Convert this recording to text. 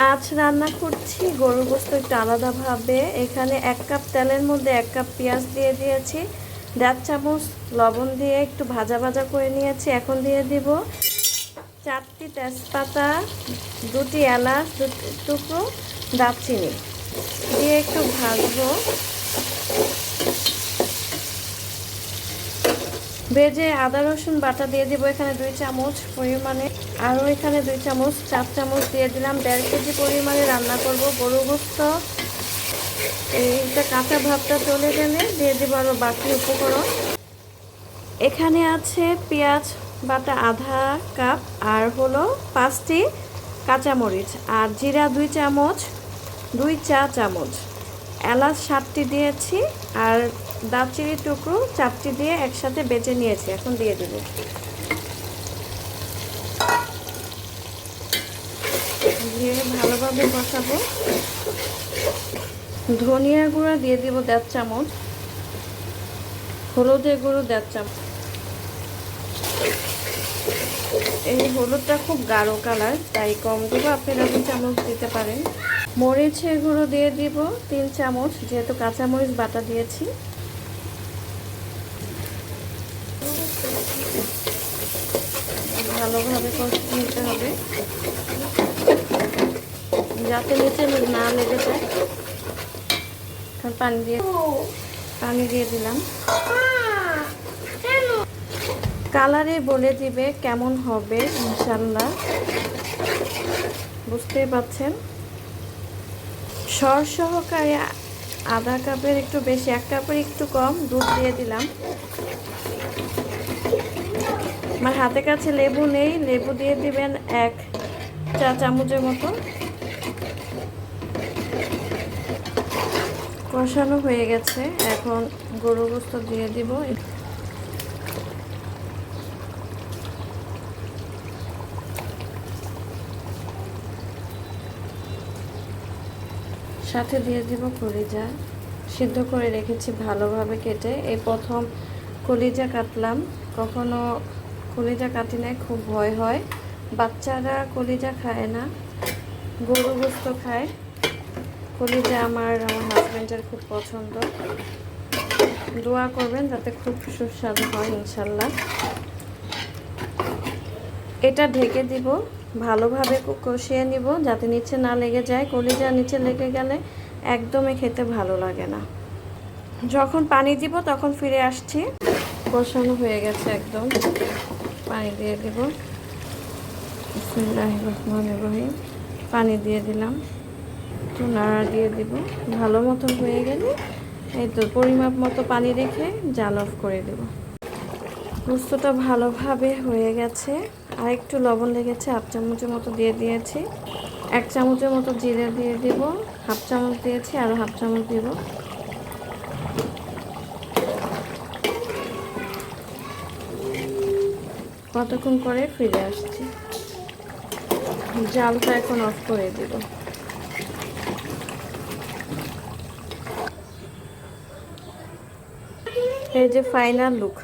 মাছ রান্না করছি গরুর গোশত একটু আলাদাভাবে। এখানে 1 কাপ তেলের মধ্যে 1 কাপ পেঁয়াজ দিয়ে দিয়েছি, 1.5 চামচ লবণ দিয়ে একটু ভাজা ভাজা করে নিয়েছি। এখন দিয়ে দিব 4টি তেজপাতা, 2টি এলাচ, 2 টুকরো দারচিনি দিয়ে একটু ভাজবো। ভেজে আদা রসুন বাটা দিয়ে দিব এখানে 2 চামচ পরিমাণে, আরও এখানে 2 চামচ 4 চামচ দিয়ে দিলাম। 1.5 কেজি পরিমাণে রান্না করব গরু গোশত। এইটা কাঁচা ভাবটা চলে গেলে দিয়ে দিব আরও বাকি উপকরণ। এখানে আছে পেঁয়াজ বাটা আধা কাপ, আর হলো 5টি কাঁচামরিচ, আর জিরা 2 চামচ, 2 চা চামচ, এলাচ 7টি দিয়েছি, আর দারচিনির টুকরো 4টি দিয়ে একসাথে বেটে নিয়েছি। এখন দিয়ে দেব। দিয়ে ভালোভাবে কষাবো। ধনিয়ার গুঁড়া দিয়ে দিব 1.5 চামচ, হলুদের গুঁড়ো 1.5 চামচ। এই হলুদটা খুব গাঢ় কালার, তাই কম দেবো, আপনারা 2 চামচ দিতে পারেন। মরিচের গুঁড়ো দিয়ে দিব 3 চামচ, যেহেতু কাঁচামরিচ বাটা দিয়েছি। ভালোভাবে কষিয়ে নিতে হবে যাতে নিচে না লেগে যায়। পানি দিয়ে দিলাম। কালারে বলে দিবে কেমন হবে ইনশাল্লাহ, বুঝতেই পাচ্ছেন। সর সহকারে আধা কাপের একটু বেশি, 1 কাপের একটু কম দুধ দিয়ে দিলাম। আমার হাতের কাছে লেবু নেই, লেবু দিয়ে দিবেন 1 চা চামচের মতো। কষানো হয়ে গেছে, এখন গরুর গোশত দিয়ে দিব। সাথে দিয়ে দিব কলিজা, সিদ্ধ করে রেখেছি ভালোভাবে কেটে। এই প্রথম কলিজা কাটলাম, কখনো কলিজা কাটি নাই, খুব ভয় হয়। বাচ্চারা কলিজা খায় না, গরু গোশত খায়। কলিজা আমার হাজব্যান্ডের খুব পছন্দ। দোয়া করবেন যাতে খুব সুস্বাদু হয় ইনশাল্লাহ। এটা ঢেকে দিব, ভালোভাবে কষিয়ে নিব যাতে নিচে না লেগে যায়। কলিজা নিচে লেগে গেলে একদমই খেতে ভালো লাগে না। যখন পানি দিব তখন ফিরে আসছি। কষানো হয়ে গেছে একদম, পানি দিয়ে দেব। বিসমিল্লাহির রহমানির রহিম। পানি দিয়ে দিলাম, একটু নাড়া দিয়ে দিব। ভালো মতো হয়ে গেলে এই তো পরিমাপ মতো পানি রেখে জাল অফ করে দেব। গোশতটা ভালোভাবে হয়ে গেছে। আর একটু লবণ লেগেছে, 1/2 চামচের মতো দিয়ে দিয়েছি। 1 চামচের মতো জিরে দিয়ে দিব, 1/2 চামচ দিয়েছি, আরও 1/2 চামচ দিব। কতক্ষণ পরে ফিরে আসছি। জালটা এখন অফ করে দিব। এই যে ফাইনাল লুক।